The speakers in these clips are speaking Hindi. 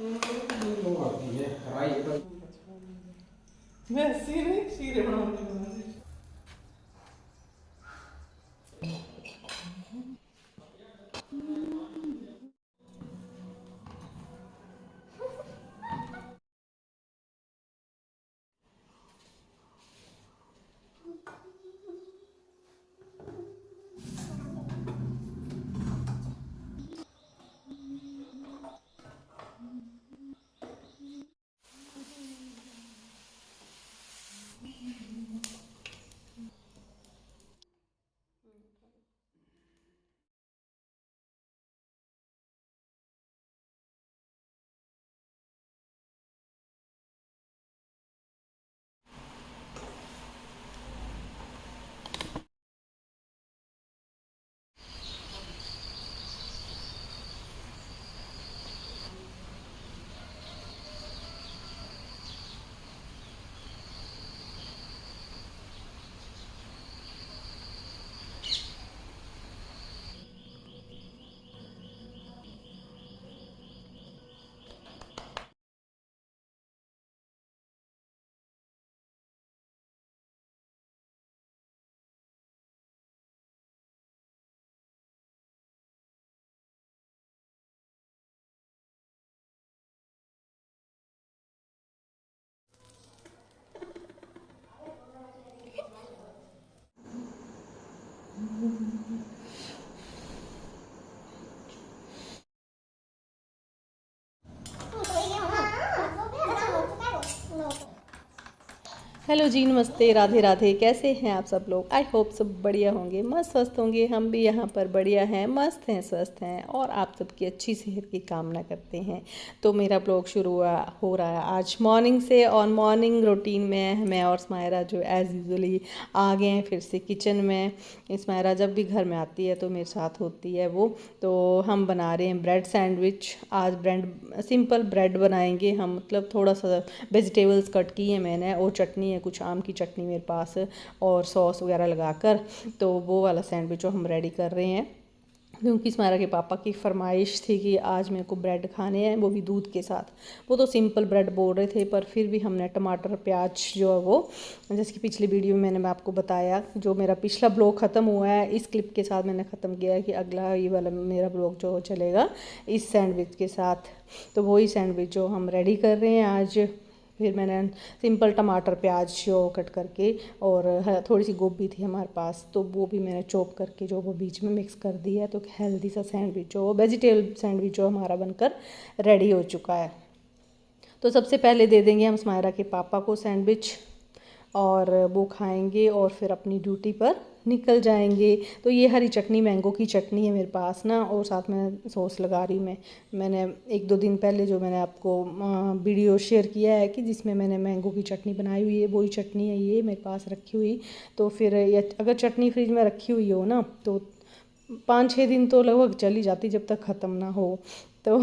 मैं सीरे सीरे बनाऊंगी। हेलो जी, नमस्ते, राधे राधे। कैसे हैं आप सब लोग? आई होप सब बढ़िया होंगे, मस्त स्वस्थ होंगे। हम भी यहाँ पर बढ़िया हैं, मस्त हैं, स्वस्थ हैं और आप सबकी अच्छी सेहत की कामना करते हैं। तो मेरा ब्लॉग शुरू हो रहा है आज मॉर्निंग से। और मॉर्निंग रूटीन में मैं और स्मायरा जो एज़ यूजुअली आ गए हैं फिर से किचन में। स्मायरा जब भी घर में आती है तो मेरे साथ होती है वो। तो हम बना रहे हैं ब्रेड सैंडविच। आज सिंपल ब्रेड बनाएंगे हम, मतलब थोड़ा सा वेजिटेबल्स कट की है मैंने, और चटनी है, कुछ आम की चटनी मेरे पास, और सॉस वगैरह लगाकर। तो वो वाला सैंडविच जो हम रेडी कर रहे हैं, क्योंकि स्मारा के पापा की फरमाइश थी कि आज मेरे को ब्रेड खाने हैं, वो भी दूध के साथ। वो तो सिंपल ब्रेड बोल रहे थे, पर फिर भी हमने टमाटर प्याज जो है वो, जैसे कि पिछली वीडियो में मैंने आपको बताया, जो मेरा पिछला ब्लॉग ख़त्म हुआ है इस क्लिप के साथ मैंने ख़त्म किया है कि अगला ये वाला मेरा ब्लॉग जो चलेगा इस सैंडविच के साथ। तो वही सैंडविच जो हम रेडी कर रहे हैं आज। फिर मैंने सिंपल टमाटर प्याज जो कट करके, और थोड़ी सी गोभी थी हमारे पास, तो वो भी मैंने चॉप करके जो वो बीच में मिक्स कर दिया है। तो हेल्दी सा सैंडविच जो वेजिटेबल सैंडविच जो हमारा बनकर रेडी हो चुका है। तो सबसे पहले दे देंगे हम स्मायरा के पापा को सैंडविच, और वो खाएंगे और फिर अपनी ड्यूटी पर निकल जाएंगे। तो ये हरी चटनी, मैंगो की चटनी है मेरे पास ना, और साथ में सॉस लगा रही मैंने 1-2 दिन पहले जो मैंने आपको वीडियो शेयर किया है कि जिसमें मैंने मैंगो की चटनी बनाई हुई है, वही चटनी है ये मेरे पास रखी हुई। तो फिर ये अगर चटनी फ्रिज में रखी हुई हो ना तो 5-6 दिन तो लगभग चली जाती जब तक ख़त्म ना हो। तो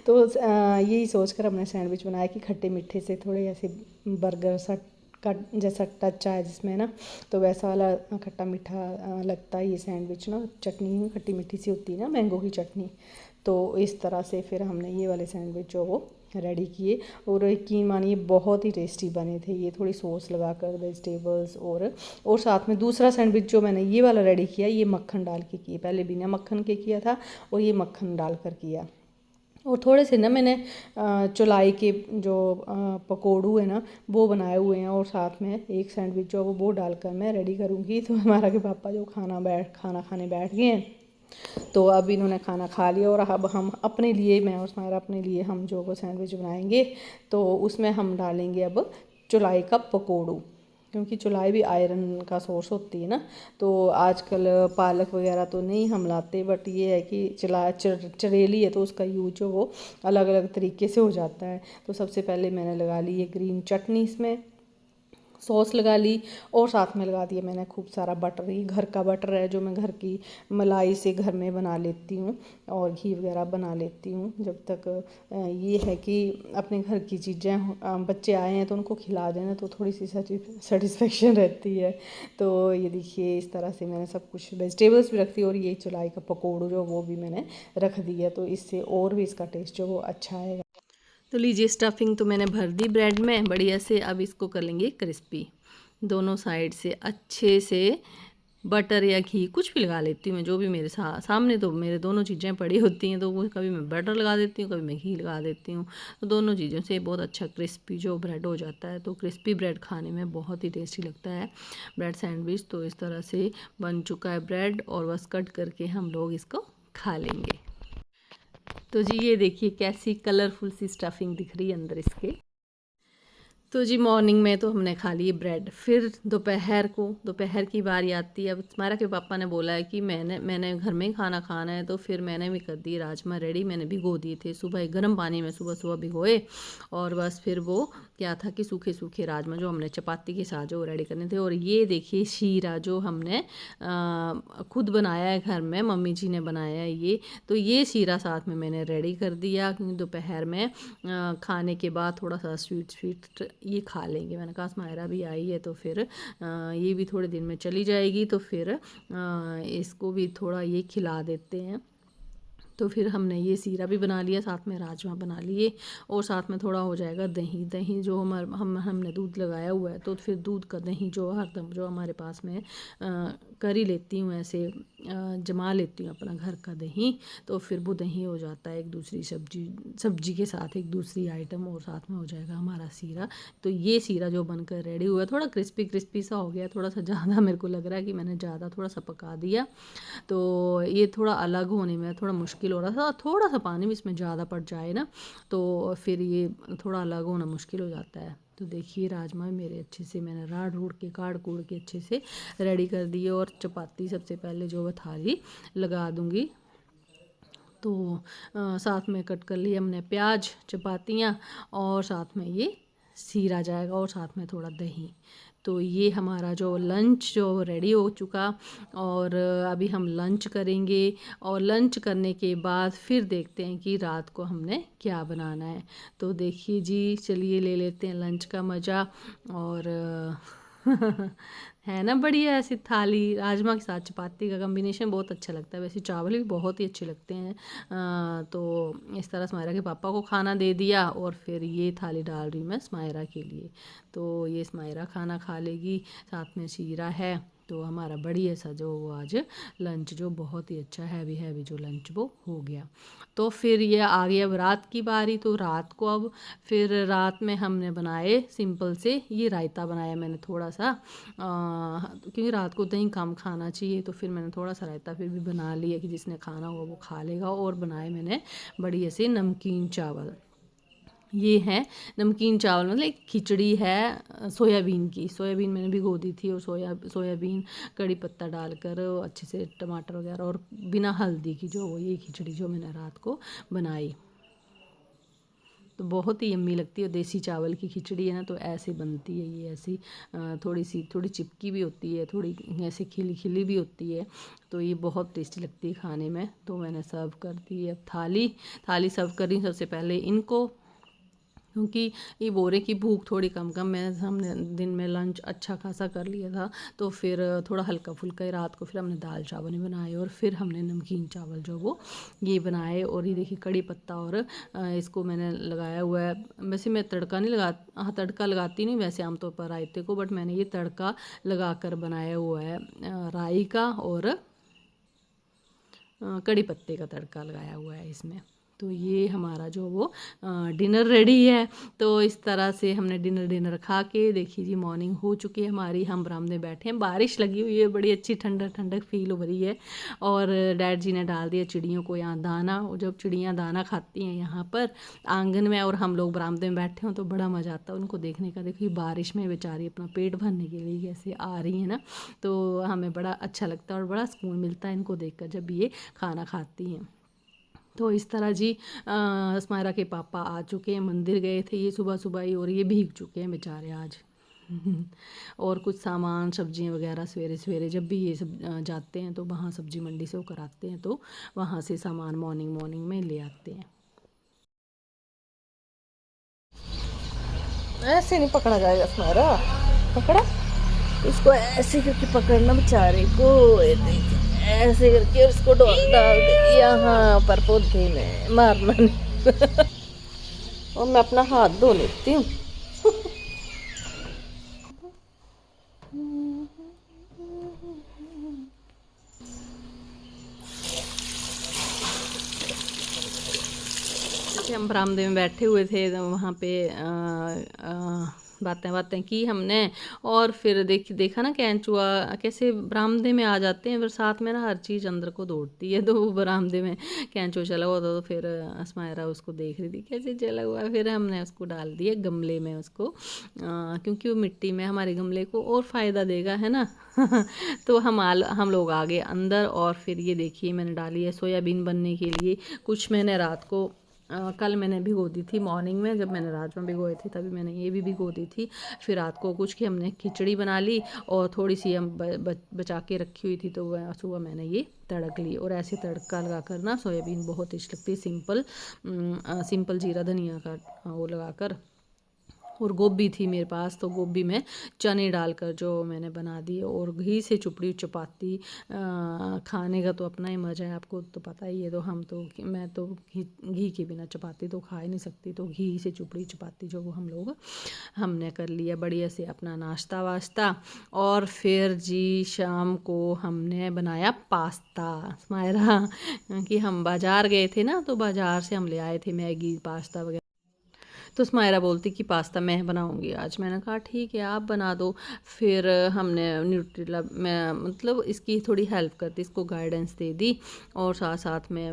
तो यही सोच कर हमने सैंडविच बनाया कि खट्टे मीठे से थोड़े ऐसे बर्गर सा का जैसा टच आए जिसमें ना, तो वैसा वाला खट्टा मीठा लगता है ये सैंडविच ना। चटनी खट्टी मीठी सी होती है ना, मैंगो की चटनी। तो इस तरह से फिर हमने ये वाले सैंडविच जो वो रेडी किए, और यकीन मानिए बहुत ही टेस्टी बने थे ये, थोड़ी सॉस लगाकर वेजिटेबल्स। और साथ में दूसरा सैंडविच जो मैंने ये वाला रेडी किया, ये मक्खन डाल के किया, पहले बिना मक्खन के किया था और ये मक्खन डाल कर किया। और थोड़े से ना मैंने चौलाई के जो पकौड़ू है ना वो बनाए हुए हैं, और साथ में एक सैंडविच जो वो डालकर मैं रेडी करूँगी। तो हमारा के पापा जो खाना खाने बैठ गए हैं, तो अब इन्होंने खाना खा लिया, और अब हम अपने लिए, मैं और हमारा अपने लिए हम जो वो सैंडविच बनाएंगे, तो उसमें हम डालेंगे अब चौलाई का पकौड़ू, क्योंकि चौलाई भी आयरन का सोर्स होती है ना। तो आजकल पालक वगैरह तो नहीं हम लाते, बट ये है कि चलेली है तो उसका यूज जो वो अलग अलग तरीके से हो जाता है। तो सबसे पहले मैंने लगा ली ये ग्रीन चटनी, इसमें सॉस लगा ली, और साथ में लगा दिया मैंने खूब सारा बटर। ये घर का बटर है जो मैं घर की मलाई से घर में बना लेती हूँ, और घी वगैरह बना लेती हूँ। जब तक ये है कि अपने घर की चीज़ें, बच्चे आए हैं तो उनको खिला देना तो थोड़ी सी सेटिस्फेक्शन रहती है। तो ये देखिए इस तरह से मैंने सब कुछ वेजिटेबल्स भी रख दी, और ये चुलाई का पकौड़ू जो वो भी मैंने रख दिया, तो इससे और भी इसका टेस्ट जो वो अच्छा आएगा। तो लीजिए स्टफिंग तो मैंने भर दी ब्रेड में बढ़िया से। अब इसको कर लेंगे क्रिस्पी, दोनों साइड से अच्छे से। बटर या घी कुछ भी लगा लेती हूँ मैं, जो भी मेरे सामने तो मेरे दोनों चीज़ें पड़ी होती हैं, तो वो कभी मैं बटर लगा देती हूँ, कभी मैं घी लगा देती हूँ। तो दोनों चीज़ों से बहुत अच्छा क्रिस्पी जो ब्रेड हो जाता है। तो क्रिस्पी ब्रेड खाने में बहुत ही टेस्टी लगता है ब्रेड सैंडविच। तो इस तरह से बन चुका है ब्रेड और बस कट करके हम लोग इसको खा लेंगे। तो जी ये देखिए कैसी कलरफुल सी स्टफिंग दिख रही है अंदर इसके। तो जी मॉर्निंग में तो हमने खा ली ब्रेड। फिर दोपहर की बारी आती है। अब तुम्हारा के पापा ने बोला है कि मैंने घर में ही खाना खाना है, तो फिर मैंने भी कर दी राजमा रेडी। मैंने भिगो दिए थे सुबह गर्म पानी में, सुबह सुबह भिगोए। और बस फिर वो क्या था कि सूखे सूखे राजमा जो हमने चपाती के साथ जो रेडी करने थे। और ये देखिए शीरा जो हमने खुद बनाया है घर में, मम्मी जी ने बनाया है ये। तो ये शीरा साथ में मैंने रेडी कर दिया, क्योंकि दोपहर में खाने के बाद थोड़ा सा स्वीट ये खा लेंगे। मैंने कहा स्मायरा भी आई है तो फिर ये भी थोड़े दिन में चली जाएगी, तो फिर इसको भी थोड़ा ये खिला देते हैं। तो फिर हमने ये सीरा भी बना लिया, साथ में राजमा बना लिए, और साथ में थोड़ा हो जाएगा दही जो हमने दूध लगाया हुआ है। तो फिर दूध का दही जो हरदम जो हमारे पास में कर ही लेती हूँ, ऐसे जमा लेती हूँ अपना घर का दही। तो फिर वो दही हो जाता है एक दूसरी सब्जी के साथ एक दूसरी आइटम, और साथ में हो जाएगा हमारा सीरा। तो ये सीरा जो बनकर रेडी हुआ है थोड़ा क्रिस्पी सा हो गया, थोड़ा सा ज़्यादा मेरे को लग रहा है कि मैंने ज़्यादा थोड़ा सा पका दिया। तो ये थोड़ा अलग होने में थोड़ा मुश्किल हो रहा था। थोड़ा सा पानी भी इसमें ज़्यादा पड़ जाए ना, तो फिर ये थोड़ा अलग होना मुश्किल हो जाता है। तो देखिए राजमा मेरे अच्छे से मैंने काट कूड़ के अच्छे से रेडी कर दिए। और चपाती सबसे पहले जो थाली लगा दूँगी। तो साथ में कट कर लिए हमने प्याज, चपातियाँ, और साथ में ये सीरा जाएगा, और साथ में थोड़ा दही। तो ये हमारा जो लंच जो रेडी हो चुका, और अभी हम लंच करेंगे। और लंच करने के बाद फिर देखते हैं कि रात को हमने क्या बनाना है। तो देखिए जी चलिए ले लेते हैं लंच का मज़ा। और है ना बढ़िया ऐसी थाली, राजमा के साथ चपाती का कॉम्बिनेशन बहुत अच्छा लगता है। वैसे चावल भी बहुत ही अच्छे लगते हैं। तो इस तरह स्मायरा के पापा को खाना दे दिया, और फिर ये थाली डाल रही मैं स्मायरा के लिए। तो ये स्मायरा खाना खा लेगी, साथ में शीरा है। तो हमारा बढ़िया सा जो वो आज लंच जो बहुत ही अच्छा हैवी जो लंच वो हो गया। तो फिर ये आ गई अब रात की बारी। तो रात को अब फिर रात में हमने बनाए सिंपल से ये रायता बनाया मैंने थोड़ा सा, क्योंकि रात को दही कम खाना चाहिए। तो फिर मैंने थोड़ा सा रायता फिर भी बना लिया कि जिसने खाना होगा वो खा लेगा। और बनाए मैंने बढ़िया से नमकीन चावल। ये है नमकीन चावल, मतलब एक खिचड़ी है सोयाबीन मैंने भिगो दी थी, और सोयाबीन कड़ी पत्ता डालकर अच्छे से टमाटर वगैरह और बिना हल्दी की जो ये खिचड़ी जो मैंने रात को बनाई। तो बहुत ही यम्मी लगती है। देसी चावल की खिचड़ी है ना, तो ऐसे बनती है ये, ऐसी थोड़ी चिपकी भी होती है, थोड़ी ऐसे खिली भी होती है। तो ये बहुत टेस्टी लगती है खाने में। तो मैंने सर्व कर दी। अब थाली सर्व कर रही सबसे पहले इनको, क्योंकि ये बोरे की भूख थोड़ी कम हमने दिन में लंच अच्छा खासा कर लिया था। तो फिर थोड़ा हल्का फुल्का ही रात को फिर हमने दाल चावल ही बनाए, और फिर हमने नमकीन चावल जो वो ये बनाए। और ये देखिए कड़ी पत्ता, और इसको मैंने लगाया हुआ है। वैसे मैं तड़का नहीं तड़का लगाती नहीं वैसे आमतौर पर रायते को, बट मैंने ये तड़का लगा कर बनाया हुआ है राई का, और कड़ी पत्ते का तड़का लगाया हुआ है इसमें। तो ये हमारा जो वो डिनर रेडी है। तो इस तरह से हमने डिनर खा के, देखिए जी मॉर्निंग हो चुकी है हमारी। हम बरामदे में बैठे हैं, बारिश लगी हुई है, बड़ी अच्छी ठंडक फील हो रही है। और डैड जी ने डाल दिया चिड़ियों को यहाँ दाना। जब चिड़ियाँ दाना खाती हैं यहाँ पर आंगन में, और हम लोग बरामदे में बैठे हों, तो बड़ा मज़ा आता है उनको देखने का। देखिए बारिश में बेचारी अपना पेट भरने के लिए कैसे आ रही है ना, तो हमें बड़ा अच्छा लगता है और बड़ा सुकून मिलता है इनको देखकर जब ये खाना खाती हैं। तो इस तरह जी स्मायरा के पापा आ चुके हैं, मंदिर गए थे ये सुबह ही, और ये भीग चुके हैं बेचारे आज। और कुछ सामान सब्जियां वगैरह सवेरे जब भी ये सब जाते हैं तो वहाँ सब्जी मंडी से होकर आते हैं, तो वहाँ से सामान मॉर्निंग में ले आते हैं। ऐसे नहीं पकड़ा जाएगा स्मायरा, पकड़ा इसको ऐसे करके पकड़ना बेचारे को, ऐसे करके, और इसको डाल दे यहाँ पर पौधे में, मारना नहीं। और मैं अपना हाथ धो लेती हूँ। जैसे हम बरामदे में बैठे हुए थे तो वहाँ पे बातें बातें की हमने। और फिर देखा ना कैंचुआ कैसे बरामदे में आ जाते हैं, फिर साथ में ना हर चीज़ अंदर को दौड़ती है। तो वो बरामदे में कैंचुआ चला हुआ था, तो फिर असमायरा उसको देख रही थी कैसे चला हुआ है। फिर हमने उसको डाल दिया गमले में उसको, क्योंकि वो मिट्टी में हमारे गमले को और फ़ायदा देगा, है ना। तो हम लोग आ गए अंदर। और फिर ये देखिए मैंने डाली है सोयाबीन बनने के लिए। कुछ मैंने रात को कल मैंने भिगो दी थी मॉर्निंग में, जब मैंने राजमा भिगोए थे तभी मैंने ये भी भिगो दी थी। फिर रात को कुछ की हमने खिचड़ी बना ली और थोड़ी सी हम बचा के रखी हुई थी, तो वह सुबह मैंने ये तड़क ली। और ऐसे तड़का लगा कर ना सोयाबीन बहुत टेस्ट लगती है, सिंपल जीरा धनिया का वो लगा कर। और गोभी थी मेरे पास, तो गोभी में चने डालकर जो मैंने बना दी। और घी से चुपड़ी चपाती खाने का तो अपना ही मज़ा है, आपको तो पता ही है। तो मैं तो घी के बिना चपाती तो खा ही नहीं सकती, तो घी से चुपड़ी चपाती जो वो हमने कर लिया बढ़िया से अपना नाश्ता वाश्ता। और फिर जी शाम को हमने बनाया पास्ता मायरा, कि हम बाज़ार गए थे ना, तो बाज़ार से हम ले आए थे मैगी पास्ता वगैरह। तो स्मायरा बोलती कि पास्ता मैं बनाऊंगी आज। मैंने कहा ठीक है आप बना दो। फिर हमने न्यूट्रेला मैं मतलब इसकी थोड़ी हेल्प करती, इसको गाइडेंस दे दी। और साथ साथ में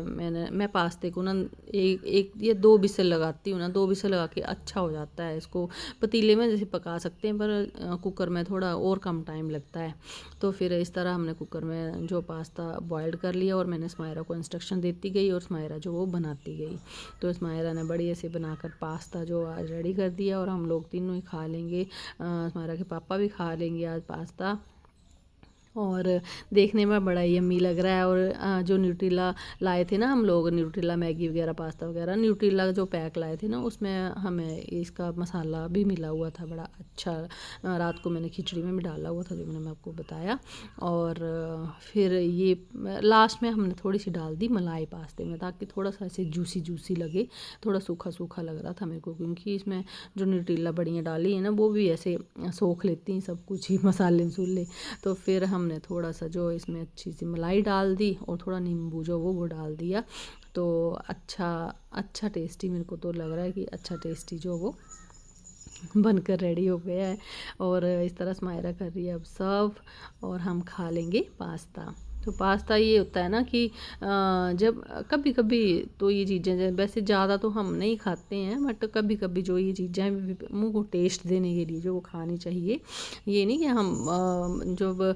मैं पास्ते को ना एक एक या दो विसल लगाती हूँ ना, दो विसल लगा के अच्छा हो जाता है। इसको पतीले में जैसे पका सकते हैं, पर कुकर में थोड़ा और कम टाइम लगता है। तो फिर इस तरह हमने कुकर में जो पास्ता बॉइल्ड कर लिया, और मैंने स्मायरा को इंस्ट्रक्शन देती गई और स्मायरा जो वो बनाती गई। तो स्मायरा ने बढ़िया से बनाकर पास्ता जो आज रेडी कर दिया, और हम लोग तीनों ही खा लेंगे। स्मायरा के पापा भी खा लेंगे आज पास्ता। और देखने में बड़ा यम्मी लग रहा है। और जो न्यूट्रीला लाए थे ना हम लोग, न्यूट्रीला मैगी वगैरह पास्ता वगैरह, न्यूट्रीला जो पैक लाए थे ना, उसमें हमें इसका मसाला भी मिला हुआ था बड़ा अच्छा। रात को मैंने खिचड़ी में भी डाला हुआ था, जो मैंने आपको बताया। और फिर ये लास्ट में हमने थोड़ी सी डाल दी मलाई पास्ते में, ताकि थोड़ा सा ऐसे जूसी जूसी लगे। थोड़ा सूखा सूखा लग रहा था मेरे को, क्योंकि इसमें जो न्यूट्रीला बड़ियाँ डाली है ना, वो भी ऐसे सोख लेती हैं सब कुछ ही, मसाले मसूले। तो फिर हमने थोड़ा सा जो इसमें अच्छी सी मलाई डाल दी, और थोड़ा नींबू जो वो डाल दिया। तो अच्छा टेस्टी मेरे को तो लग रहा है कि अच्छा टेस्टी जो वो बनकर रेडी हो गया है। और इस तरह स्मायरा कर रही है अब सर्व, और हम खा लेंगे पास्ता। तो पास्ता ये होता है ना कि जब कभी कभी तो ये चीज़ें वैसे ज़्यादा तो हम नहीं खाते हैं, बट कभी कभी जो ये चीज़ें मुंह को टेस्ट देने के लिए जो वो खानी चाहिए। ये नहीं कि हम जब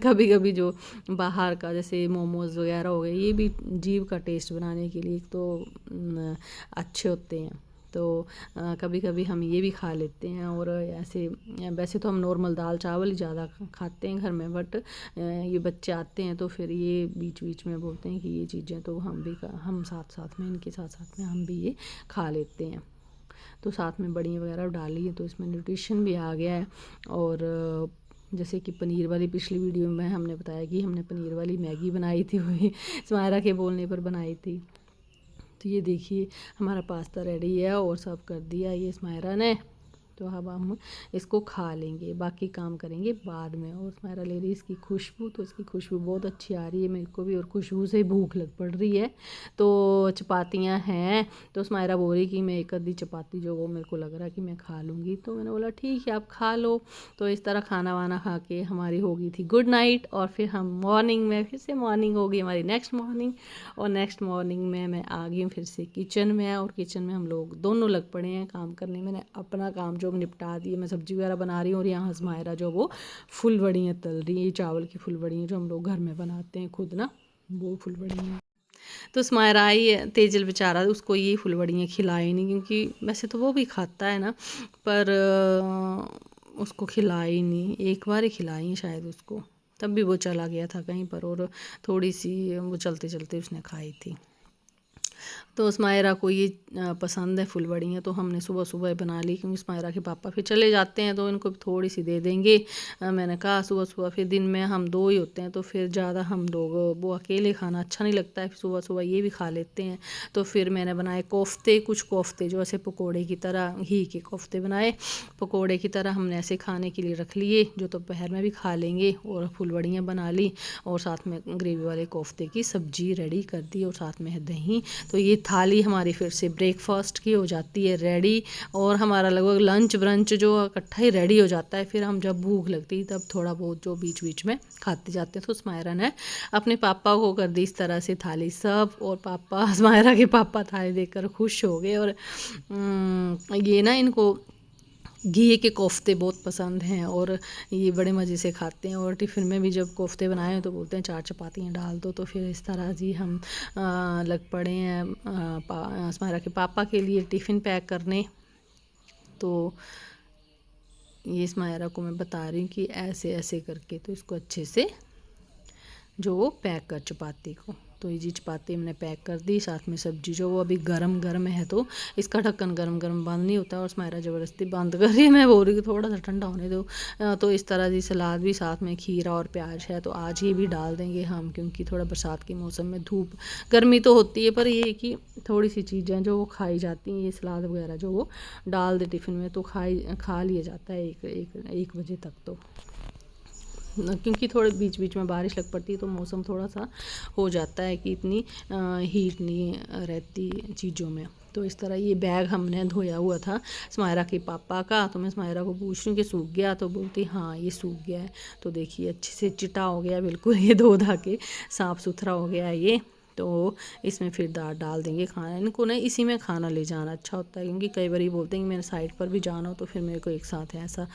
कभी कभी जो बाहर का जैसे मोमोज़ वगैरह हो गए, ये भी जीभ का टेस्ट बनाने के लिए तो अच्छे होते हैं। तो कभी कभी हम ये भी खा लेते हैं। और ऐसे वैसे तो हम नॉर्मल दाल चावल ही ज़्यादा खाते हैं घर में, बट ये बच्चे आते हैं तो फिर ये बीच बीच में बोलते हैं कि ये चीज़ें तो हम साथ साथ में इनके साथ साथ में हम भी ये खा लेते हैं। तो साथ में बड़ी वगैरह डाली है, तो इसमें न्यूट्रिशन भी आ गया है। और जैसे कि पनीर वाली पिछली वीडियो में हमने बताया कि हमने पनीर वाली मैगी बनाई थी, वही स्मायरा के बोलने पर बनाई थी। तो ये देखिए हमारा पास्ता रेडी है, और सर्व कर दिया ये स्मायरा ने। तो अब हम इसको खा लेंगे, बाकी काम करेंगे बाद में। और स्मायरा ले रही है इसकी खुशबू, तो इसकी खुशबू बहुत अच्छी आ रही है मेरे को भी, और खुशबू से भूख लग पड़ रही है। तो चपातियाँ हैं, तो स्मायरा बोल रही कि मैं एक आधी चपाती जो वो मेरे को लग रहा है कि मैं खा लूँगी। तो मैंने बोला ठीक है आप खा लो। तो इस तरह खाना वाना खा के हमारी हो गई थी गुड नाइट। और फिर हम मॉर्निंग में फिर से मॉर्निंग होगी हमारी नेक्स्ट मॉर्निंग। और नेक्स्ट मॉर्निंग में मैं आ गई हूँ फिर से किचन में, और किचन में हम लोग दोनों लग पड़े हैं काम करने। मैंने अपना काम जो निपटा दिए, मैं सब्जी वगैरह बना रही हूँ, और यहाँ स्मायरा जो वो फुल बड़ियाँ तल रही है, चावल की फुल बड़ियाँ जो हम लोग घर में बनाते हैं खुद ना, वो फुल बड़ियाँ। तो स्मायरा आई तेजल बेचारा, उसको ये फुल बड़ियाँ खिलाई नहीं, क्योंकि वैसे तो वो भी खाता है ना, पर उसको खिलाई नहीं। एक बार ही खिलाई शायद उसको, तब भी वो चला गया था कहीं पर, और थोड़ी सी वो चलते चलते उसने खाई थी। तो स्मायरा को ये पसंद है फुलवड़ियाँ, तो हमने सुबह सुबह बना ली क्योंकि स्मायरा के पापा फिर चले जाते हैं तो इनको थोड़ी सी दे देंगे। मैंने कहा सुबह सुबह फिर दिन में हम दो ही होते हैं तो फिर ज़्यादा हम लोग वो अकेले खाना अच्छा नहीं लगता है, सुबह सुबह ये भी खा लेते हैं। तो फिर मैंने बनाए कोफ्ते, कुछ कोफ्ते जो ऐसे पकौड़े की तरह, घी के कोफ्ते बनाए पकौड़े की तरह हमने ऐसे खाने के लिए रख लिए, जो दोपहर में भी खा लेंगे। और फुलवड़ियाँ बना ली और साथ में ग्रेवी वाले कोफ्ते की सब्जी रेडी कर दी और साथ में है दही। तो ये थाली हमारी फिर से ब्रेकफास्ट की हो जाती है रेडी, और हमारा लगभग लंच ब्रंच जो इकट्ठा ही रेडी हो जाता है। फिर हम जब भूख लगती है तब थोड़ा बहुत जो बीच बीच में खाते जाते हैं। तो स्मायरा ने अपने पापा को कर दी इस तरह से थाली सर्व, और पापा स्मायरा के पापा थाली देखकर खुश हो गए। और ये ना इनको घी के कोफ्ते बहुत पसंद हैं और ये बड़े मज़े से खाते हैं। और टिफ़िन में भी जब कोफ्ते बनाए हैं तो बोलते हैं 4 चपातियाँ डाल दो। तो फिर इस तरह जी हम लग पड़े हैं स्मायरा के पापा के लिए टिफ़िन पैक करने। तो ये स्मायरा को मैं बता रही हूँ कि ऐसे ऐसे करके तो इसको अच्छे से जो वो पैक कर चपाती को। तो ये जी चपाती हमने पैक कर दी, साथ में सब्जी जो वो अभी गरम गरम है तो इसका ढक्कन गरम गरम बंद नहीं होता। और स्मायरा ज़बरदस्ती बंद कर रही है, मैं बोल रही हूँ थोड़ा सा ठंडा होने दो। तो इस तरह जी सलाद भी साथ में खीरा और प्याज है तो आज ये भी डाल देंगे हम, क्योंकि थोड़ा बरसात के मौसम में धूप गर्मी तो होती है पर ये कि थोड़ी सी चीज़ें जो वो खाई जाती हैं, ये सलाद वगैरह जो वो डाल दे टिफ़िन में तो खा लिया जाता है एक बजे तक। तो क्योंकि थोड़े बीच बीच में बारिश लग पड़ती है तो मौसम थोड़ा सा हो जाता है कि इतनी हीट नहीं रहती चीज़ों में। तो इस तरह ये बैग हमने धोया हुआ था स्मायरा के पापा का, तो मैं स्मायरा को पूछ रही हूँ कि सूख गया, तो बोलती हाँ ये सूख गया है। तो देखिए अच्छे से चिटा हो गया बिल्कुल, ये धो धा के साफ़ सुथरा हो गया है ये। तो इसमें फिर दाल डाल देंगे खाना, इनको ना इसी में खाना ले जाना अच्छा होता है, क्योंकि कई बार बोलते हैं कि मेरे साइड पर भी जाना हो तो फिर मेरे को एक साथ है ऐसा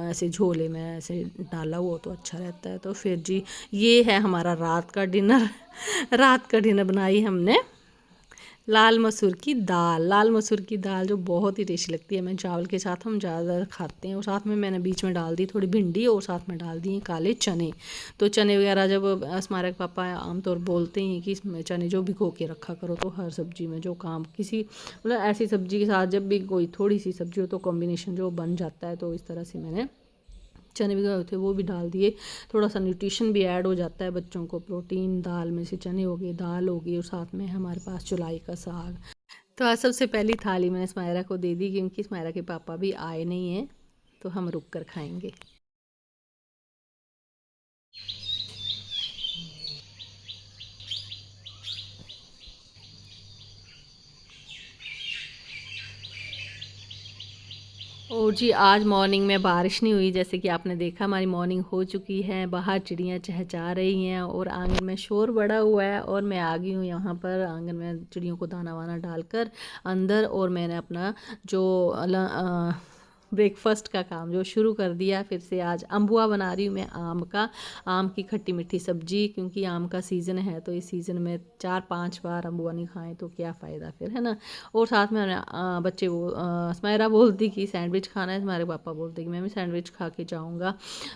ऐसे झोले में ऐसे डाला हुआ तो अच्छा रहता है। तो फिर जी ये है हमारा रात का डिनर रात का डिनर बनाई हमने लाल मसूर की दाल। लाल मसूर की दाल जो बहुत ही टेस्टी लगती है, मैं चावल के साथ हम ज़्यादा खाते हैं। और साथ में मैंने बीच में डाल दी थोड़ी भिंडी और साथ में डाल दिए काले चने। तो चने वगैरह जब हमारे पापा आमतौर बोलते हैं कि इसमें चने जो भिगो के रखा करो, तो हर सब्जी में जो काम किसी मतलब ऐसी सब्जी के साथ जब भी कोई थोड़ी सी सब्जी हो तो कॉम्बिनेशन जो बन जाता है। तो इस तरह से मैंने चने भिगोए हुए थे वो भी डाल दिए, थोड़ा सा न्यूट्रिशन भी ऐड हो जाता है बच्चों को, प्रोटीन दाल में से चने हो गए, दाल हो गई और साथ में हमारे पास चुलाई का साग। तो आज सबसे पहली थाली मैंने स्मायरा को दे दी क्योंकि स्मायरा के पापा भी आए नहीं हैं तो हम रुक कर खाएंगे। और जी आज मॉर्निंग में बारिश नहीं हुई, जैसे कि आपने देखा हमारी मॉर्निंग हो चुकी है। बाहर चिड़ियाँ चहचहा रही हैं और आंगन में शोर बड़ा हुआ है, और मैं आ गई हूँ यहाँ पर आंगन में चिड़ियों को दाना वाना डालकर अंदर। और मैंने अपना जो ब्रेकफास्ट का काम जो शुरू कर दिया। फिर से आज अम्बुआ बना रही हूँ मैं आम की खट्टी मीठी सब्जी, क्योंकि आम का सीज़न है तो इस सीज़न में 4-5 बार अम्बुआ नहीं खाएं तो क्या फ़ायदा फिर, है ना। और साथ में बच्चे वो स्मायरा बोलती कि सैंडविच खाना है, हमारे पापा बोलते कि मैं भी सैंडविच खा के जाऊँगा।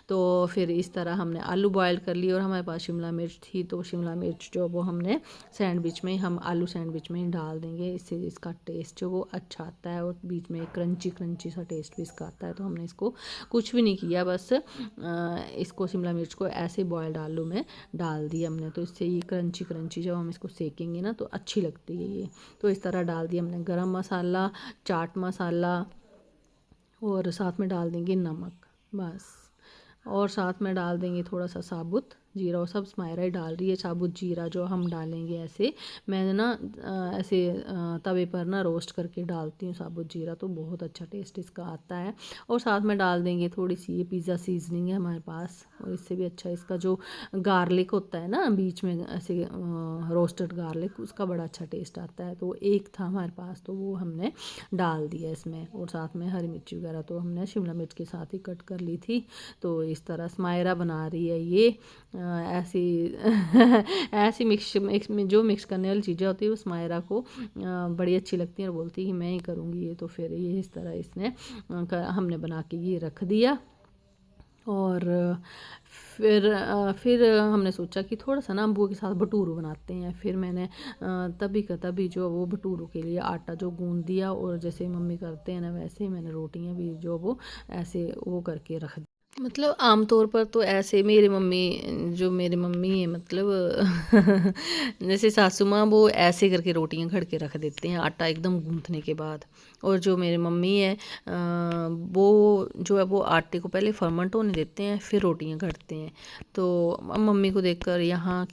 तो फिर इस तरह हमने आलू बॉयल कर लिए और हमारे पास शिमला मिर्च थी, तो शिमला मिर्च जो वो हमने सैंडविच में हम आलू सैंडविच में ही डाल देंगे, इससे इसका टेस्ट जो वो अच्छा आता है और बीच में क्रंची क्रंची सा टेस्ट भी इसका आता है। तो हमने इसको कुछ भी नहीं किया, बस इसको शिमला मिर्च को ऐसे बॉयल्ड आलू में डाल दिया हमने, तो इससे ये क्रंची क्रंची जब हम इसको सेकेंगे ना तो अच्छी लगती है ये। तो इस तरह डाल दिया हमने गरम मसाला, चाट मसाला और साथ में डाल देंगे नमक बस, और साथ में डाल देंगे थोड़ा सा साबुत जीरा, और सब स्मायरा ही डाल रही है साबुत जीरा जो हम डालेंगे ऐसे। मैंने ना ऐसे तवे पर ना रोस्ट करके डालती हूँ साबुत जीरा, तो बहुत अच्छा टेस्ट इसका आता है। और साथ में डाल देंगे थोड़ी सी ये पिज़्ज़ा सीजनिंग है हमारे पास, और इससे भी अच्छा इसका जो गार्लिक होता है ना बीच में ऐसे रोस्टेड गार्लिक, उसका बड़ा अच्छा टेस्ट आता है। तो एक था हमारे पास तो वो हमने डाल दिया इसमें, और साथ में हरी मिर्ची वगैरह तो हमने शिमला मिर्च के साथ ही कट कर ली थी। तो इस तरह स्मायरा बना रही है ये ऐसी ऐसी मिक्स में जो मिक्स करने वाली चीज़ें होती है वो स्मायरा को बड़ी अच्छी लगती है और बोलती है कि मैं ही करूँगी ये। तो फिर ये इस तरह इसने हमने बना के ये रख दिया। और फिर हमने सोचा कि थोड़ा सा ना अम्बुआ के साथ भटूरू बनाते हैं। फिर मैंने तभी का तभी जो वो भटूरू के लिए आटा जो गूंद दिया, और जैसे मम्मी करते हैं ना वैसे ही मैंने रोटियां भी जो वो ऐसे वो करके रख दी। मतलब आमतौर पर तो ऐसे मेरी मम्मी है मतलब जैसे सासू माँ वो ऐसे करके रोटियां घड़ के रख देते हैं आटा एकदम गूंथने के बाद। और जो मेरी मम्मी है वो जो है वो आटे को पहले फर्मेंट होने देते हैं फिर रोटियां घड़ते हैं। तो मम्मी को देखकर यहाँ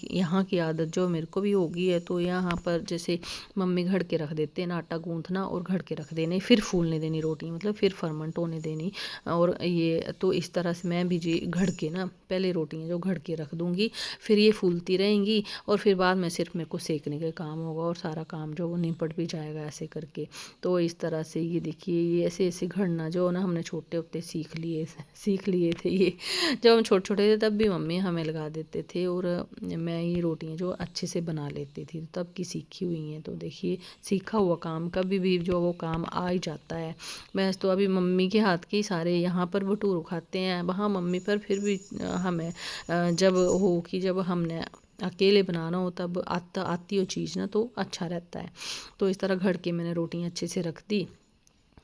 की आदत जो मेरे को भी हो गई है। तो यहाँ पर जैसे मम्मी घड़ के रख देते हैं ना आटा गूंथना और घड़ के रख देने, फिर फूलने देनी रोटी, मतलब फिर फर्मेंट होने देनी। और ये तो इस तरह से मैं भी जी घड़ के ना पहले रोटियां जो घड़ के रख दूँगी, फिर ये फूलती रहेंगी और फिर बाद में सिर्फ मेरे को सेकने का काम होगा और सारा काम जो वो निपट भी जाएगा ऐसे करके। तो इस तरह से ये देखिए ये ऐसे ऐसे घड़ना जो ना हमने छोटे होते सीख लिए थे ये। जब हम छोटे छोटे थे तब भी मम्मी हमें लगा देते थे, और मैं ये रोटियां जो अच्छे से बना लेती थी, तब की सीखी हुई हैं। तो देखिए सीखा हुआ काम कभी भी जो वो काम आ ही जाता है। मैं तो अभी मम्मी के हाथ के ही सारे यहाँ पर भटूरू खाते हैं, वहाँ मम्मी पर फिर भी हमें जब हो कि जब हमने अकेले बनाना हो तब आती हो चीज़ ना तो अच्छा रहता है। तो इस तरह घड़ के मैंने रोटियां अच्छे से रख दी।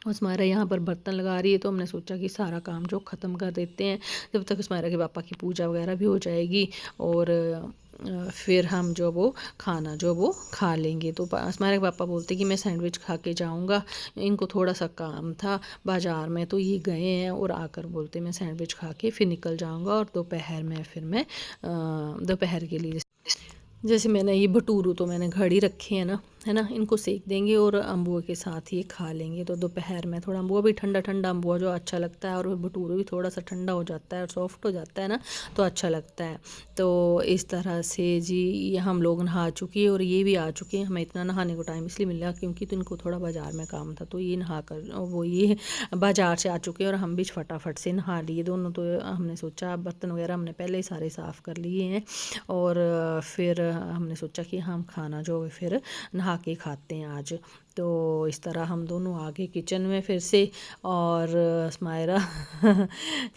और स्मायरा यहाँ पर बर्तन लगा रही है, तो हमने सोचा कि सारा काम जो ख़त्म कर देते हैं, जब तक स्मायरा के पापा की पूजा वगैरह भी हो जाएगी और फिर हम जो वो खाना जो वो खा लेंगे। तो स्मायरा के पापा बोलते कि मैं सैंडविच खा के जाऊँगा, इनको थोड़ा सा काम था बाज़ार में तो ये गए हैं, और आकर बोलते मैं सैंडविच खा के फिर निकल जाऊँगा, और दोपहर में फिर मैं दोपहर के लिए जैसे मैंने ये भटूरू तो मैंने घड़ी रखे हैं ना, है ना, इनको सेक देंगे और अम्बुआ के साथ ये खा लेंगे। तो दोपहर में थोड़ा अम्बुआ भी ठंडा ठंडा अम्बुआ जो अच्छा लगता है, और भटूरू भी थोड़ा सा ठंडा हो जाता है और सॉफ्ट हो जाता है ना, तो अच्छा लगता है। तो इस तरह से जी ये हम लोग नहा चुके हैं और ये भी आ चुके हैं। हमें इतना नहाने को टाइम इसलिए मिल रहा क्योंकि तो इनको थोड़ा बाज़ार में काम था, तो ये नहा कर वो ये बाज़ार से आ चुके हैं और हम भी फटाफट से नहा लिए दोनों। तो हमने सोचा बर्तन वगैरह हमने पहले ही सारे साफ़ कर लिए हैं, और फिर हमने सोचा कि हम खाना जो फिर नहा के खाते हैं आज। तो इस तरह हम दोनों आ गए किचन में फिर से, और स्मायरा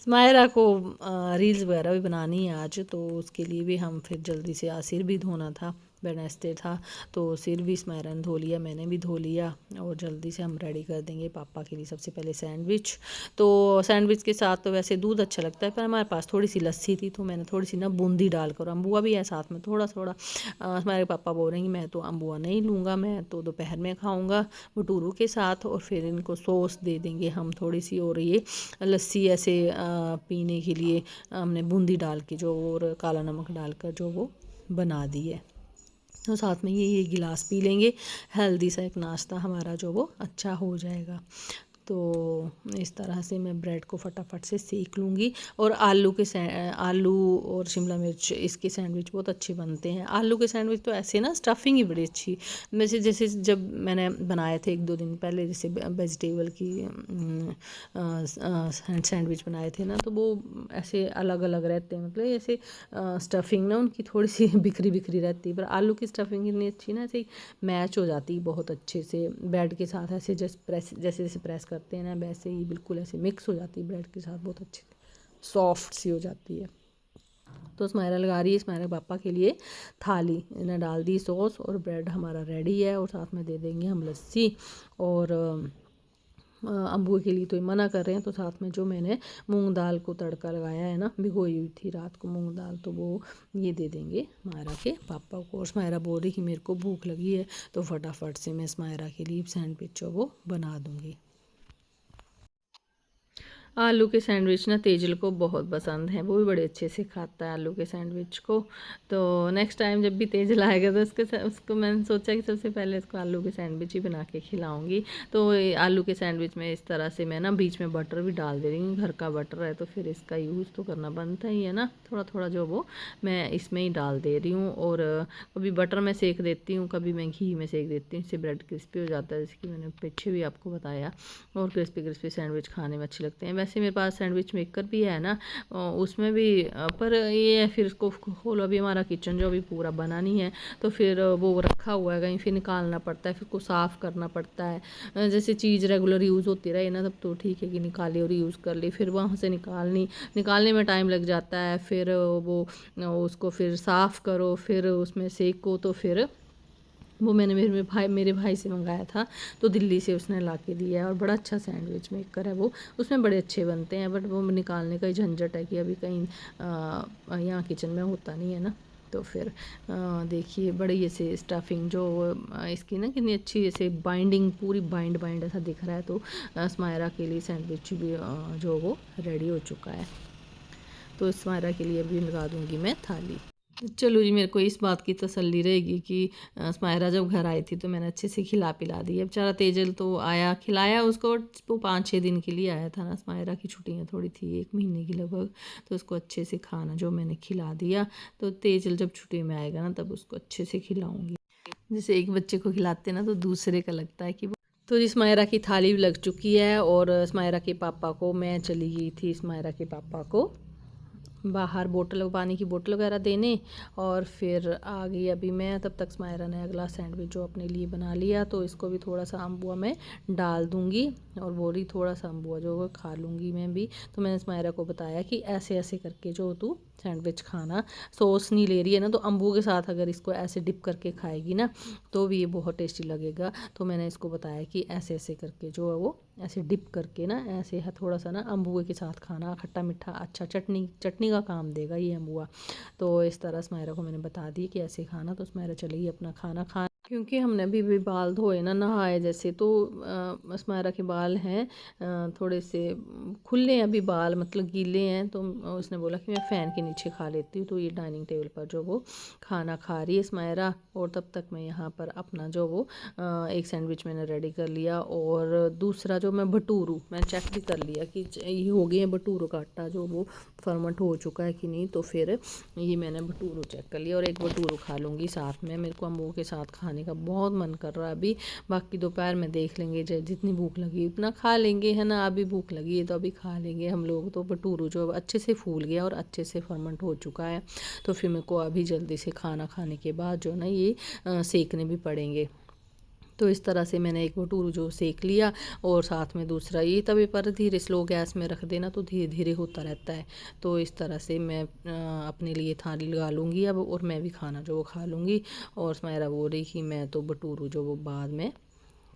स्मायरा को रील्स वगैरह भी बनानी है आज, तो उसके लिए भी हम फिर जल्दी से सिर भी धोना था, वेडनेसडे था तो सिर भी स्मायरा ने धो लिया, मैंने भी धो लिया, और जल्दी से हम रेडी कर देंगे पापा के लिए सबसे पहले सैंडविच। तो सैंडविच के साथ तो वैसे दूध अच्छा लगता है, पर हमारे पास थोड़ी सी लस्सी थी तो मैंने थोड़ी सी ना बूंदी डालकर, अम्बुआ भी है साथ में थोड़ा थोड़ा। हमारे पापा बोल रहे हैं कि मैं तो अम्बुआ नहीं लूँगा, मैं तो दोपहर में खाऊँगा भटूरू के साथ, और फिर इनको सॉस दे देंगे हम थोड़ी सी, और ये लस्सी ऐसे पीने के लिए हमने बूंदी डाल के जो और काला नमक डालकर जो वो बना दी है। तो साथ में ये गिलास पी लेंगे, हेल्दी सा एक नाश्ता हमारा जो वो अच्छा हो जाएगा। तो इस तरह से मैं ब्रेड को फटाफट से सेक लूँगी। और आलू और शिमला मिर्च इसके सैंडविच बहुत अच्छे बनते हैं। आलू के सैंडविच तो ऐसे ना स्टफिंग ही बड़ी अच्छी, वैसे जैसे जब मैंने बनाए थे 1-2 दिन पहले, जैसे वेजिटेबल की सैंडविच बनाए थे ना, तो वो ऐसे अलग अलग रहते हैं, मतलब ऐसे स्टफिंग ना उनकी थोड़ी सी बिखरी बिखरी रहती है, पर आलू की स्टफिंग इतनी अच्छी ना ऐसे मैच हो जाती है बहुत अच्छे से ब्रेड के साथ, ऐसे जैसे जैसे प्रेस करते हैं ना वैसे ही बिल्कुल ऐसे मिक्स हो जाती है ब्रेड के साथ, बहुत अच्छी सॉफ्ट सी हो जाती है। तो स्मायरा लगा रही है स्मायरा पापा के लिए थाली, इन्हें डाल दी सॉस, और ब्रेड हमारा रेडी है, और साथ में दे देंगे हम लस्सी। और अम्बुए के लिए तो ये मना कर रहे हैं, तो साथ में जो मैंने मूंग दाल को तड़का लगाया है ना, भिगोई हुई थी रात को मूंग दाल, तो वो ये दे देंगे स्मायरा के पापा को। और स्मायरा बोल रही कि मेरे को भूख लगी है, तो फटाफट से मैं स्मायरा के लिए सैंडविच जो वो बना दूँगी। आलू के सैंडविच ना तेजल को बहुत पसंद है, वो भी बड़े अच्छे से खाता है आलू के सैंडविच को। तो नेक्स्ट टाइम जब भी तेजल आएगा तो उसको मैंने सोचा कि सबसे पहले इसको आलू के सैंडविच ही बना के खिलाऊंगी। तो आलू के सैंडविच में इस तरह से मैं ना बीच में बटर भी डाल दे रही हूँ, घर का बटर है तो फिर इसका यूज़ तो करना बनता ही है ना, थोड़ा थोड़ा जो वो मैं इसमें ही डाल दे रही हूँ। और कभी बटर में सेक देती हूँ, कभी मैं घी में सेक देती हूँ, इससे ब्रेड क्रिस्पी हो जाता है, जैसे कि मैंने पीछे भी आपको बताया। और क्रिस्पी क्रिस्पी सैंडविच खाने में अच्छे लगते हैं। वैसे मेरे पास सैंडविच मेकर भी है ना, उसमें भी पर ये है फिर इसको खोलो, अभी हमारा किचन जो अभी पूरा बना नहीं है तो फिर वो रखा हुआ है कहीं, फिर निकालना पड़ता है, फिर उसको साफ़ करना पड़ता है। जैसे चीज़ रेगुलर यूज़ होती रहे ना तब तो ठीक है कि निकाली और यूज़ कर ली, फिर वहाँ से निकालने में टाइम लग जाता है, फिर वो उसको फिर साफ़ करो, फिर उसमें सेको, तो फिर वो मैंने मेरे भाई से मंगाया था, तो दिल्ली से उसने ला के दिया है, और बड़ा अच्छा सैंडविच मेकर है वो, उसमें बड़े अच्छे बनते हैं, बट वो निकालने का ही झंझट है कि अभी कहीं यहाँ किचन में होता नहीं है ना। तो फिर देखिए बड़ी ऐसे स्टफिंग जो इसकी ना कितनी अच्छी ऐसे बाइंडिंग, पूरी बाइंड ऐसा दिख रहा है। तो स्मायरा के लिए सैंडविच भी जो वो रेडी हो चुका है, तो स्मायरा के लिए भी लगा दूँगी मैं थाली। चलो जी, मेरे को इस बात की तसल्ली रहेगी कि स्मायरा जब घर आई थी तो मैंने अच्छे से खिला पिला दी। अब बेचारा तेजल तो आया, खिलाया उसको, वो 5-6 दिन के लिए आया था ना, स्मायरा की छुट्टियाँ थोड़ी थी 1 महीने की लगभग, तो उसको अच्छे से खाना जो मैंने खिला दिया। तो तेजल जब छुट्टी में आएगा ना तब उसको अच्छे से खिलाऊँगी। जैसे एक बच्चे को खिलाते ना तो दूसरे का लगता है कि वो। तो जी स्मायरा की थाली भी लग चुकी है, और स्मायरा के पापा को, मैं चली गई थी स्मायरा के पापा को बाहर बोतल, पानी की बोतल वगैरह देने, और फिर आ गई अभी मैं। तब तक स्मायरा ने अगला सैंडविच जो अपने लिए बना लिया, तो इसको भी थोड़ा सा अम्बुआ में डाल दूँगी, और बोली थोड़ा सा अम्बुआ जो वो खा लूँगी मैं भी। तो मैंने स्मायरा को बताया कि ऐसे ऐसे करके जो तू सैंडविच खाना, सॉस नहीं ले रही है ना, तो अम्बुआ के साथ अगर इसको ऐसे डिप करके खाएगी ना तो भी ये बहुत टेस्टी लगेगा। तो मैंने इसको बताया कि ऐसे ऐसे करके जो है वो ऐसे डिप करके ना, ऐसे है थोड़ा सा ना अम्बुआ के साथ खाना, खट्टा मीठा अच्छा, चटनी का काम देगा ये अम्बुआ। तो इस तरह स्मायरा को मैंने बता दी कि ऐसे खाना, तो स्मायरा चलेगी अपना खाना खाना, क्योंकि हमने अभी बाल धोए ना, नहाए जैसे, तो स्मायरा के बाल हैं थोड़े से खुले हैं अभी बाल, मतलब गीले हैं। तो उसने बोला कि मैं फ़ैन के नीचे खा लेती हूँ, तो ये डाइनिंग टेबल पर जो वो खाना खा रही है स्मायरा, और तब तक मैं यहाँ पर अपना जो वो एक सैंडविच मैंने रेडी कर लिया, और दूसरा जो मैं भटूरू मैंने चेक भी कर लिया कि ये हो गए हैं भटूरू का आटा जो वो फर्मेंट हो चुका है कि नहीं। तो फिर ये मैंने भटूरू चेक कर लिया, और एक भटूरू खा लूँगी साथ में। मेरे को अम्बू के साथ खाने का बहुत मन कर रहा है अभी, बाकी दोपहर में देख लेंगे, जितनी भूख लगी उतना खा लेंगे, है ना। अभी भूख लगी है तो अभी खा लेंगे हम लोग। तो भटूरू जो अच्छे से फूल गया और अच्छे से फर्मेंट हो चुका है, तो फिर मेरे को अभी जल्दी से खाना खाने के बाद जो ना ये सेकने भी पड़ेंगे। तो इस तरह से मैंने एक भटूरू जो सेक लिया, और साथ में दूसरा ये तवे पर धीरे स्लो गैस में रख देना, तो धीरे धीरे होता रहता है। तो इस तरह से मैं अपने लिए थाली लगा लूँगी अब, और मैं भी खाना जो वो खा लूँगी। और स्मायरा बोल रही कि मैं तो भटूरू जो वो बाद में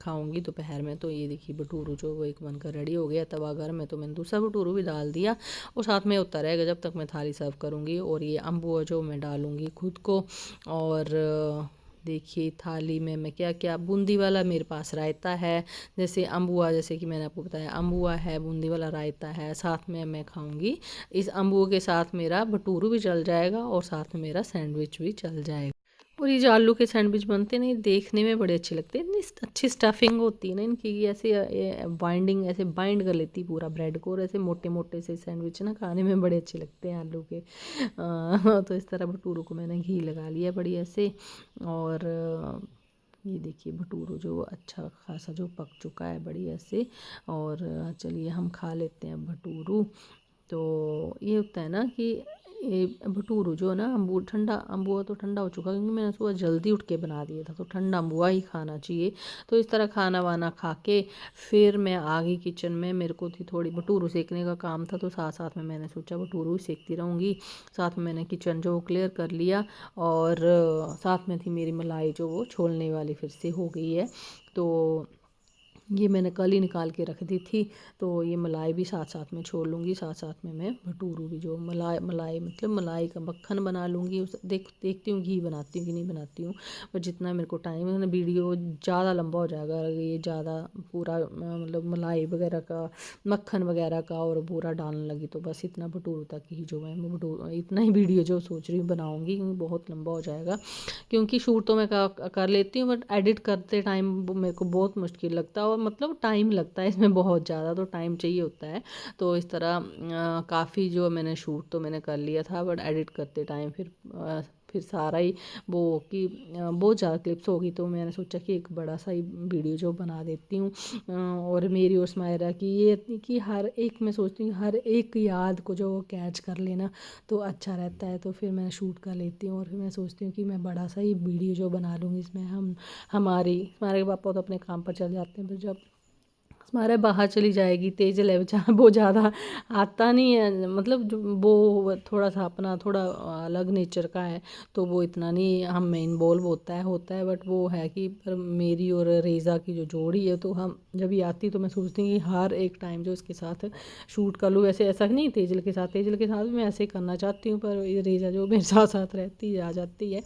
खाऊंगी दोपहर में। तो ये देखिए भटूरू जो वो एक बनकर रेडी हो गया तवा गर्म में, तो मैंने दूसरा भटूरू भी डाल दिया, और साथ में होता रहेगा जब तक मैं थाली सर्व करूँगी। और ये अम्बुआ जो मैं डालूँगी खुद को, और देखिए थाली में मैं क्या क्या, बूंदी वाला मेरे पास रायता है, जैसे अम्बुआ, जैसे कि मैंने आपको बताया अम्बुआ है, बूंदी वाला रायता है, साथ में मैं खाऊंगी इस अम्बुआ के साथ मेरा भटूरू भी चल जाएगा, और साथ में मेरा सैंडविच भी चल जाएगा। और ये जो आलू के सैंडविच बनते हैं ना, ये देखने में बड़े अच्छे लगते हैं, इतनी अच्छी स्टफिंग होती है ना इनकी, ऐसे बाइंडिंग ऐसे बाइंड कर लेती है पूरा ब्रेड को, और ऐसे मोटे मोटे से सैंडविच ना खाने में बड़े अच्छे लगते हैं आलू के। तो इस तरह भटूरू को मैंने घी लगा लिया बढ़िया से, और ये देखिए भटूरू जो अच्छा खासा जो पक चुका है बढ़िया से। और चलिए हम खा लेते हैं भटूरू। तो ये होता है ना कि ये भटूरू जो है ना, अम्बुआ तो ठंडा हो चुका, क्योंकि मैंने सुबह जल्दी उठ के बना दिया था, तो ठंडा अम्बुआ ही खाना चाहिए। तो इस तरह खाना वाना खा के फिर मैं आ गई किचन में। मेरे को थी थोड़ी भटूरू सेकने का काम था, तो साथ साथ में मैंने सोचा भटूरू ही सेकती रहूँगी। साथ में मैंने किचन जो क्लियर कर लिया, और साथ में थी मेरी मलाई जो वो छोलने वाली फिर से हो गई है। तो ये मैंने कल ही निकाल के रख दी थी, तो ये मलाई भी साथ साथ में छोड़ लूँगी, साथ साथ में मैं भटूरू भी जो मलाई मतलब मलाई का मक्खन बना लूँगी। उस देखती हूँ घी बनाती हूँ कि नहीं बनाती हूँ, पर जितना मेरे को टाइम है ना, वीडियो ज़्यादा लंबा हो जाएगा ये ज़्यादा पूरा मतलब मलाई वगैरह का, मक्खन वगैरह का और पूरा डालने लगी, तो बस इतना भटूरू तक ही जो है मैं भटूरू इतना ही वीडियो जो सोच रही हूँ बनाऊँगी, क्योंकि बहुत लंबा हो जाएगा। क्योंकि शूट तो मैं कर लेती हूँ, बट एडिट करते टाइम मेरे को बहुत मुश्किल लगता है, और मतलब टाइम लगता है इसमें बहुत ज़्यादा, तो टाइम चाहिए होता है। तो इस तरह काफ़ी जो मैंने शूट तो मैंने कर लिया था, बट एडिट करते टाइम फिर फिर सारा ही वो कि बहुत ज़्यादा क्लिप्स होगी, तो मैंने सोचा कि एक बड़ा सा ही वीडियो जो बना देती हूँ। और मेरी और स्मायरा की ये कि हर एक, मैं सोचती हूँ हर एक याद को जो कैच कर लेना तो अच्छा रहता है। तो फिर मैं शूट कर लेती हूँ और फिर मैं सोचती हूँ कि मैं बड़ा सा ही वीडियो जो बना लूँगी इसमें। हमारे पापा तो अपने काम पर चल जाते हैं, पर जब हमारे बाहर चली जाएगी, तेज़ है बेचारा, वो ज़्यादा आता नहीं है, मतलब जो वो थोड़ा सा अपना थोड़ा अलग नेचर का है, तो वो इतना नहीं हम में इन्वॉल्व होता है। बट वो है कि पर मेरी और रेज़ा की जो जोड़ी है, तो हम जब ये आती तो मैं सोचती हूँ कि हर एक टाइम जो इसके साथ शूट कर लूँ। वैसे ऐसा नहीं, तेजल के साथ भी मैं ऐसे ही करना चाहती हूँ, पर ये रेज़ा जो मेरे साथ साथ रहती है, आ जाती है,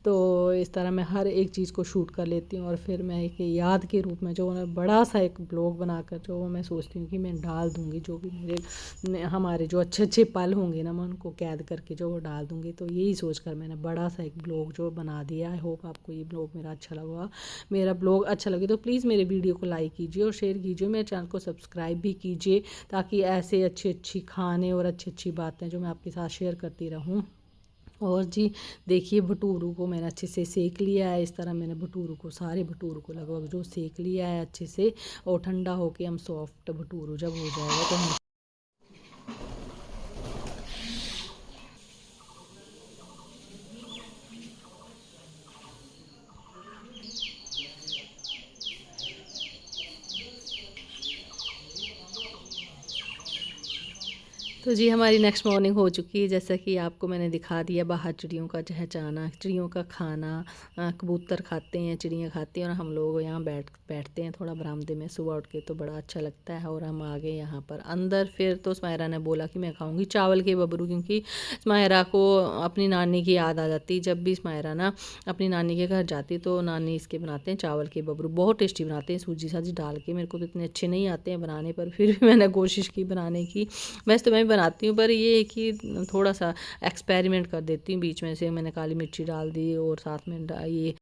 तो इस तरह मैं हर एक चीज़ को शूट कर लेती हूँ। और फिर मैं एक याद के रूप में जो मैं बड़ा सा एक ब्लॉग बनाकर जो मैं सोचती हूँ कि मैं डाल दूँगी, जो भी हमारे जो अच्छे अच्छे पल होंगे ना, मैं उनको कैद करके जो वो डाल दूँगी। तो यही सोचकर मैंने बड़ा सा एक ब्लॉग जो बना दिया। आई होप आपको ये ब्लॉग मेरा अच्छा लगा। मेरा ब्लॉग अच्छा लगे तो प्लीज़ मेरे वीडियो को लाइक कीजिए और शेयर कीजिए, मेरे चैनल को सब्सक्राइब भी कीजिए, ताकि ऐसे अच्छी खाने और अच्छी बातें जो मैं आपके साथ शेयर करती रहूँ। और जी देखिए, भटूरू को मैंने अच्छे से सेक लिया है। इस तरह मैंने सारे भटूरू को लगभग जो सेक लिया है अच्छे से, और ठंडा होके हम सॉफ्ट भटूरू जब हो जाएगा तो हम तो जी हमारी नेक्स्ट मॉर्निंग हो चुकी है। जैसा कि आपको मैंने दिखा दिया, बाहर चिड़ियों का चहचहाना, चिड़ियों का खाना, कबूतर खाते हैं, चिड़ियाँ खाती हैं, और हम लोग यहाँ बैठते हैं थोड़ा बरामदे में सुबह उठ के, तो बड़ा अच्छा लगता है। और हम आ गए यहाँ पर अंदर। फिर तो स्मायरा ने बोला कि मैं खाऊंगी चावल के बबरू, क्योंकि स्मायरा को अपनी नानी की याद आ जाती। जब भी स्मायरा ना अपनी नानी के घर जाती तो नानी इसके बनाते हैं चावल के बबरू, बहुत टेस्टी बनाते हैं सूजी साजी डाल के। मेरे को तो इतने अच्छे नहीं आते हैं बनाने, पर फिर भी मैंने कोशिश की बनाने की। वैसे तो मैं भी बनाती हूँ, पर ये है कि थोड़ा सा एक्सपेरिमेंट कर देती हूँ बीच में से। मैंने काली मिर्ची डाल दी और साथ में ये